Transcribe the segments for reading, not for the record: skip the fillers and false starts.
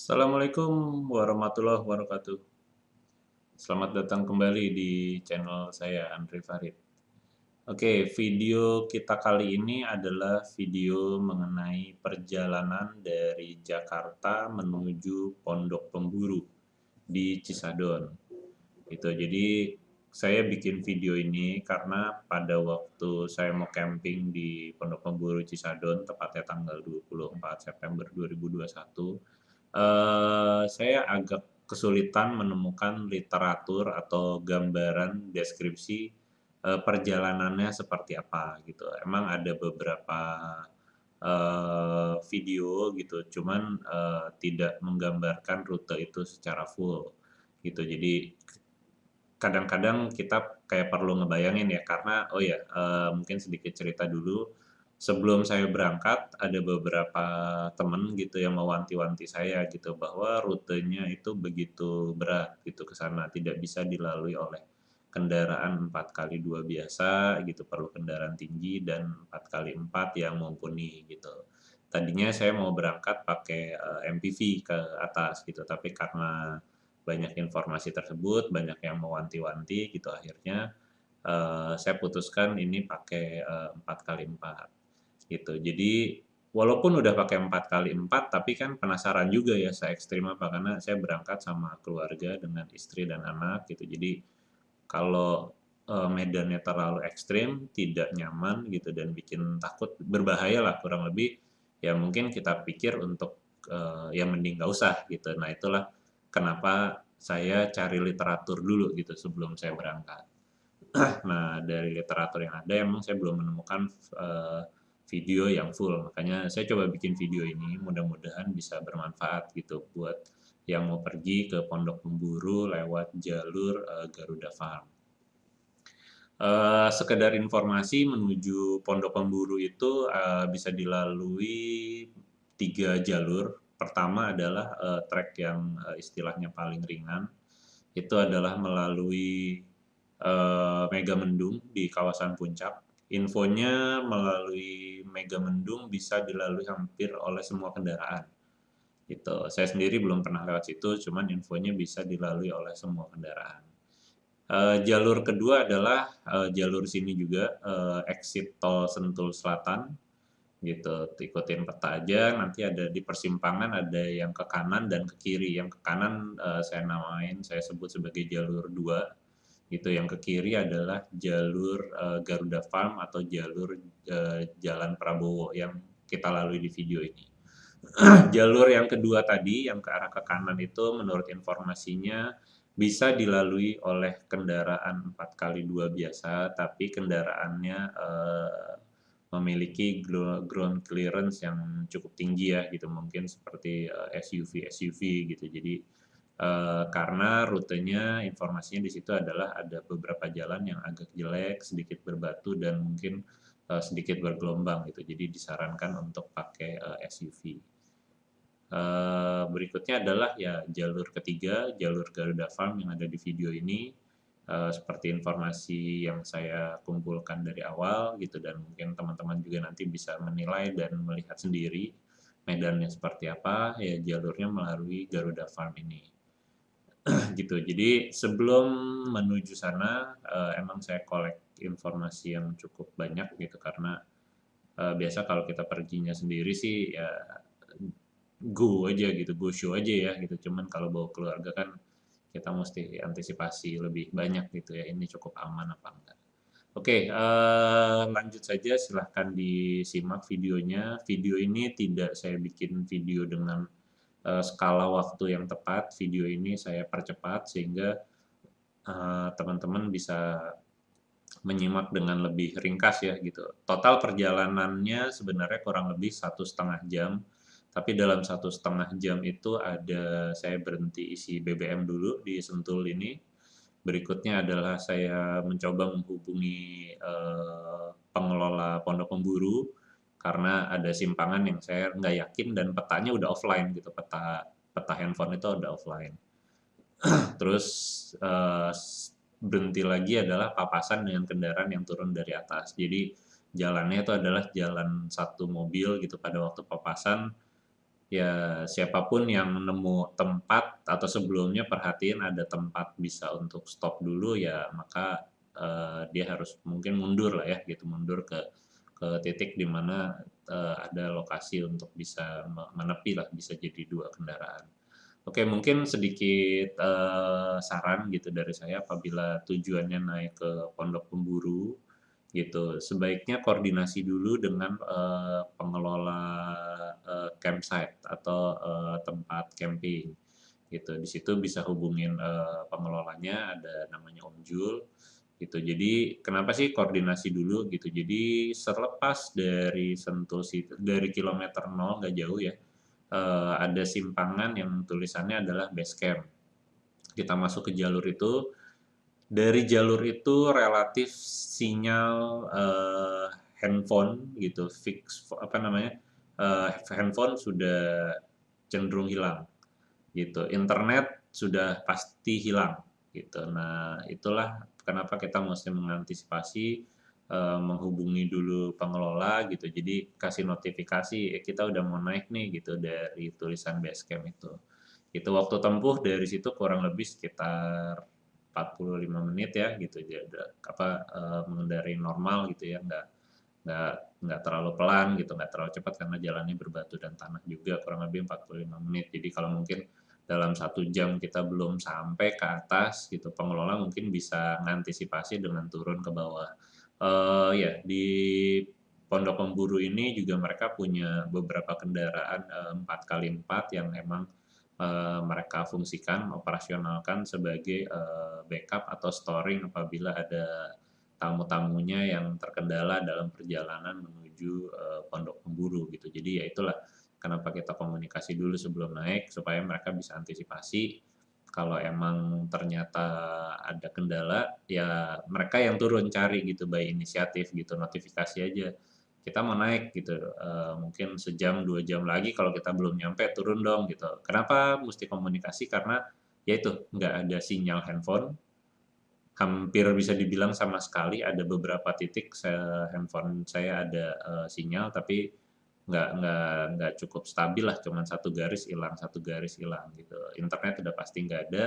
Assalamualaikum warahmatullahi wabarakatuh. Selamat datang kembali di channel saya Andri Farid. Oke, video kita kali ini adalah video mengenai perjalanan dari Jakarta menuju Pondok Pemburu di Cisadon. Itu jadi saya bikin video ini karena pada waktu saya mau camping di Pondok Pemburu Cisadon, tepatnya tanggal 24 September 2021, saya agak kesulitan menemukan literatur atau gambaran deskripsi perjalanannya seperti apa gitu. Emang ada beberapa video gitu, cuman tidak menggambarkan rute itu secara full gitu. Jadi kadang-kadang kita kayak perlu ngebayangin ya, karena oh ya, mungkin sedikit cerita dulu. Sebelum saya berangkat, ada beberapa temen gitu yang mewanti-wanti saya gitu, bahwa rutenya itu begitu berat gitu ke sana, tidak bisa dilalui oleh kendaraan 4x2 biasa gitu, perlu kendaraan tinggi dan 4x4 yang mumpuni gitu. Tadinya saya mau berangkat pakai, MPV ke atas gitu, tapi karena banyak informasi tersebut, banyak yang mewanti-wanti gitu, akhirnya saya putuskan ini pakai 4x4 gitu. Jadi walaupun udah pakai 4x4, tapi kan penasaran juga ya se-ekstrim apa, karena saya berangkat sama keluarga dengan istri dan anak gitu. Jadi kalau medannya terlalu ekstrim, tidak nyaman gitu dan bikin takut, berbahaya lah kurang lebih, ya mungkin kita pikir untuk ya mending nggak usah gitu. Nah itulah kenapa saya cari literatur dulu gitu sebelum saya berangkat. Nah, dari literatur yang ada emang saya belum menemukan video yang full, makanya saya coba bikin video ini, mudah-mudahan bisa bermanfaat gitu buat yang mau pergi ke Pondok Pemburu lewat jalur Garuda Farm. Sekedar informasi, menuju Pondok Pemburu itu bisa dilalui 3 jalur. Pertama adalah trek yang istilahnya paling ringan, itu adalah melalui Megamendung di kawasan Puncak. Infonya melalui Megamendung bisa dilalui hampir oleh semua kendaraan. Gitu. Saya sendiri belum pernah lewat situ, cuman infonya bisa dilalui oleh semua kendaraan. Jalur kedua adalah jalur sini juga, exit tol Sentul Selatan gitu. Ikutin peta aja, nanti ada di persimpangan ada yang ke kanan dan ke kiri. Yang ke kanan saya sebut sebagai jalur 2 gitu. Yang ke kiri adalah jalur Garuda Farm atau jalur Jalan Prabowo yang kita lalui di video ini. Jalur yang kedua tadi, yang ke arah ke kanan itu menurut informasinya bisa dilalui oleh kendaraan 4x2 biasa, tapi kendaraannya memiliki ground clearance yang cukup tinggi ya gitu, mungkin seperti SUV gitu. Jadi karena rutenya, informasinya di situ adalah ada beberapa jalan yang agak jelek, sedikit berbatu dan mungkin sedikit bergelombang gitu. Jadi disarankan untuk pakai SUV. Berikutnya adalah ya jalur ketiga, jalur Garuda Farm yang ada di video ini. Seperti informasi yang saya kumpulkan dari awal gitu, dan mungkin teman-teman juga nanti bisa menilai dan melihat sendiri medannya seperti apa, ya jalurnya melalui Garuda Farm ini. Gitu. Jadi sebelum menuju sana, emang saya collect informasi yang cukup banyak gitu, karena biasa kalau kita perginya sendiri sih ya go aja gitu, go show aja ya gitu. Cuman kalau bawa keluarga kan kita mesti antisipasi lebih banyak gitu ya, ini cukup aman apa enggak. Oke, lanjut saja, silahkan disimak videonya. Video ini tidak saya bikin video dengan skala waktu yang tepat. Video ini saya percepat sehingga teman-teman bisa menyimak dengan lebih ringkas ya gitu. Total perjalanannya sebenarnya kurang lebih 1,5 jam, tapi dalam 1,5 jam itu ada saya berhenti isi BBM dulu di Sentul ini. Berikutnya adalah saya mencoba menghubungi pengelola Pondok Pemburu, karena ada simpangan yang saya nggak yakin dan petanya udah offline gitu, peta peta handphone itu udah offline. Terus berhenti lagi adalah papasan dengan kendaraan yang turun dari atas. Jadi jalannya itu adalah jalan satu mobil gitu. Pada waktu papasan ya siapapun yang nemu tempat atau sebelumnya perhatiin ada tempat bisa untuk stop dulu ya, maka dia harus mungkin mundur lah ya gitu, mundur ke titik di mana ada lokasi untuk bisa menepi lah, bisa jadi 2 kendaraan. Oke, mungkin sedikit saran gitu dari saya apabila tujuannya naik ke Pondok Pemburu gitu, sebaiknya koordinasi dulu dengan pengelola campsite atau tempat camping gitu. Di situ bisa hubungin pengelolanya, ada namanya Om Jul gitu. Jadi kenapa sih koordinasi dulu gitu. Jadi selepas dari Sentul situ, dari kilometer 0 nggak jauh ya, ada simpangan yang tulisannya adalah base camp. Kita masuk ke jalur itu, dari jalur itu relatif sinyal handphone gitu, fix apa namanya, handphone sudah cenderung hilang gitu, internet sudah pasti hilang gitu. Nah, itulah kenapa kita mesti mengantisipasi, menghubungi dulu pengelola gitu. Jadi kasih notifikasi, kita udah mau naik nih gitu dari tulisan base camp itu. Itu waktu tempuh dari situ kurang lebih sekitar 45 menit ya gitu. Jadi mengendarai normal gitu ya, nggak nggak terlalu pelan gitu, nggak terlalu cepat karena jalannya berbatu dan tanah juga, kurang lebih 45 menit. Jadi kalau mungkin dalam 1 jam kita belum sampai ke atas gitu, pengelola mungkin bisa mengantisipasi dengan turun ke bawah. Ya di Pondok Pemburu ini juga mereka punya beberapa kendaraan 4x4 yang emang mereka fungsikan, operasionalkan sebagai backup atau storing apabila ada tamu-tamunya yang terkendala dalam perjalanan menuju Pondok Pemburu gitu. Jadi ya itulah kenapa kita komunikasi dulu sebelum naik supaya mereka bisa antisipasi kalau emang ternyata ada kendala ya mereka yang turun cari gitu by inisiatif gitu, notifikasi aja kita mau naik gitu, mungkin sejam 2 jam lagi kalau kita belum nyampe turun dong gitu. Kenapa mesti komunikasi? Karena ya itu nggak ada sinyal handphone, hampir bisa dibilang sama sekali. Ada beberapa titik handphone saya ada sinyal tapi nggak cukup stabil lah, cuman 1 garis hilang, 1 garis hilang gitu. Internet udah pasti nggak ada.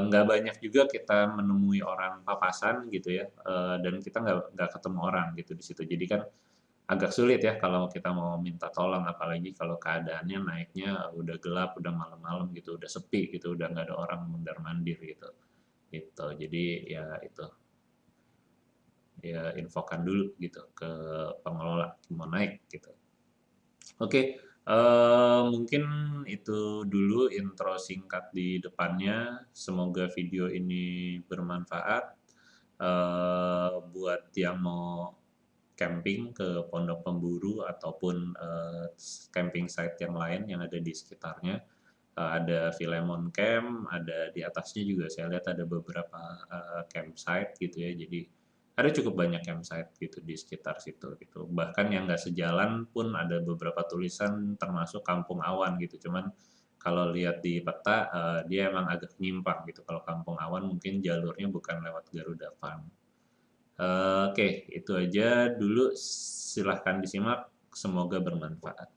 Nggak banyak juga kita menemui orang papasan gitu ya, dan kita nggak ketemu orang gitu di situ. Jadi kan agak sulit ya kalau kita mau minta tolong, apalagi kalau keadaannya naiknya udah gelap, udah malam-malam gitu, udah sepi gitu, udah nggak ada orang mondar-mandir gitu. Gitu. Jadi ya itu, ya infokan dulu gitu ke pengelola mau naik gitu. Oke, mungkin itu dulu intro singkat di depannya. Semoga video ini bermanfaat buat yang mau camping ke Pondok Pemburu ataupun camping site yang lain yang ada di sekitarnya. Ada Filemon Camp, ada di atasnya juga saya lihat ada beberapa campsite gitu ya. Jadi ada cukup banyak campsite gitu di sekitar situ gitu. Bahkan yang nggak sejalan pun ada beberapa tulisan termasuk Kampung Awan gitu. Cuman kalau lihat di peta dia emang agak nyimpang gitu. Kalau Kampung Awan mungkin jalurnya bukan lewat Garuda Farm. Oke, itu aja dulu. Silahkan disimak. Semoga bermanfaat.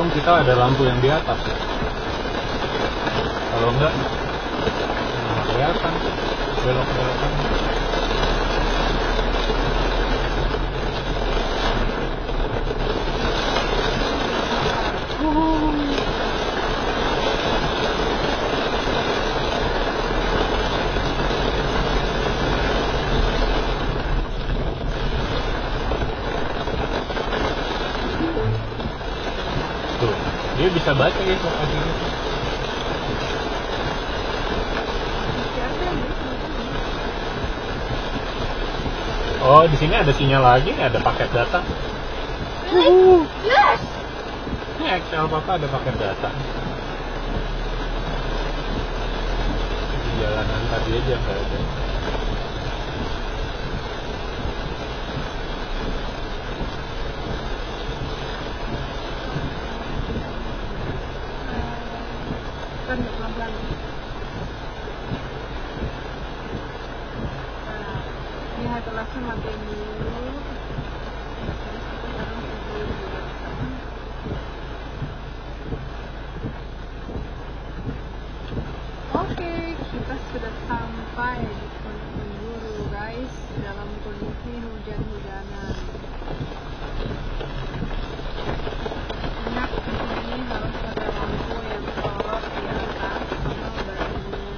untung kita ada lampu yang di atas ya. Kalau enggak nggak kelihatan belok-belokan. Tuh, dia bisa baca ya lokasinya. Oh, di sini ada sinyal lagi, ada paket data. Yes. Ini Excel papa ada paket data. Di jalanan tadi aja nggak ada. Kan pelan-pelan. Ini hati langsung matiin dulu. Terus kita sekarang pergi buat Oke, kita sudah sampai di Pondok Penjuru guys, dalam kondisi hujan-hujanan. Ingat di sini harus ada lampu yang sorot di atas sama baru beberapa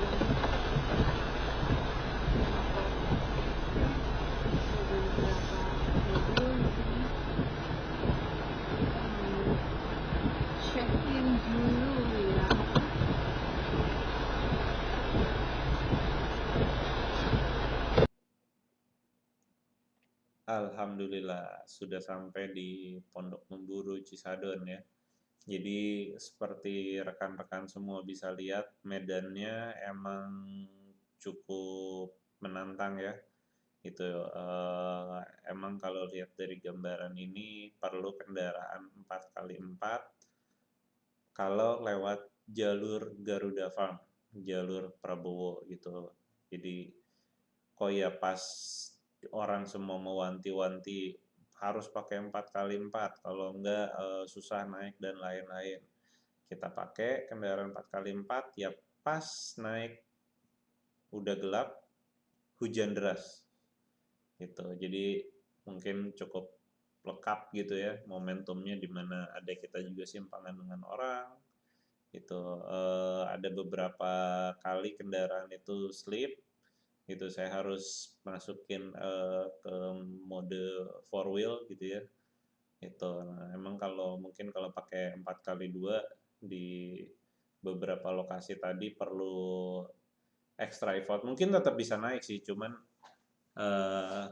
mobil di sini. Check in dulu ya. Alhamdulillah sudah sampai di Pondok Memburu Cisadon ya. Jadi seperti rekan-rekan semua bisa lihat, medannya emang cukup menantang ya. Itu emang kalau lihat dari gambaran ini perlu kendaraan 4x4 kalau lewat jalur Garuda Farm, jalur Prabowo gitu. Jadi kok ya pas orang semua mewanti-wanti harus pakai 4x4, kalau enggak susah naik dan lain-lain. Kita pakai kendaraan 4x4 ya pas naik udah gelap, hujan deras gitu. Jadi mungkin cukup lengkap gitu ya momentumnya, dimana ada kita juga simpangan dengan orang gitu. Ada beberapa kali kendaraan itu slip gitu, saya harus masukin ke mode 4 wheel gitu ya. Itu nah, emang kalau mungkin kalau pakai 4x2 di beberapa lokasi tadi perlu extra effort. Mungkin tetap bisa naik sih, cuman eh,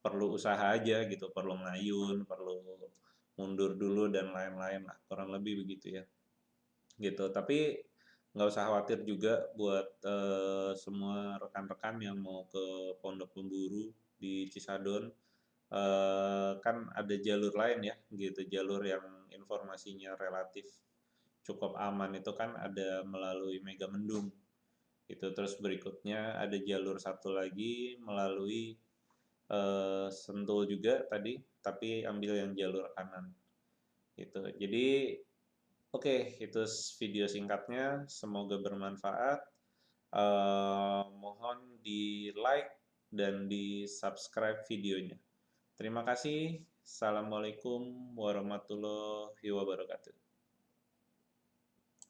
perlu usaha aja gitu, perlu ngayun, perlu mundur dulu dan lain-lain lah, kurang lebih begitu ya. Gitu. Tapi nggak usah khawatir juga buat semua rekan-rekan yang mau ke Pondok Pemburu di Cisadon. Kan ada jalur lain ya, gitu, jalur yang informasinya relatif cukup aman itu kan ada melalui Megamendung. Itu terus berikutnya ada jalur satu lagi melalui Sentul juga tadi, tapi ambil yang jalur kanan. Gitu. Jadi oke, itu video singkatnya. Semoga bermanfaat. Mohon di like dan di subscribe videonya. Terima kasih. Assalamualaikum warahmatullahi wabarakatuh.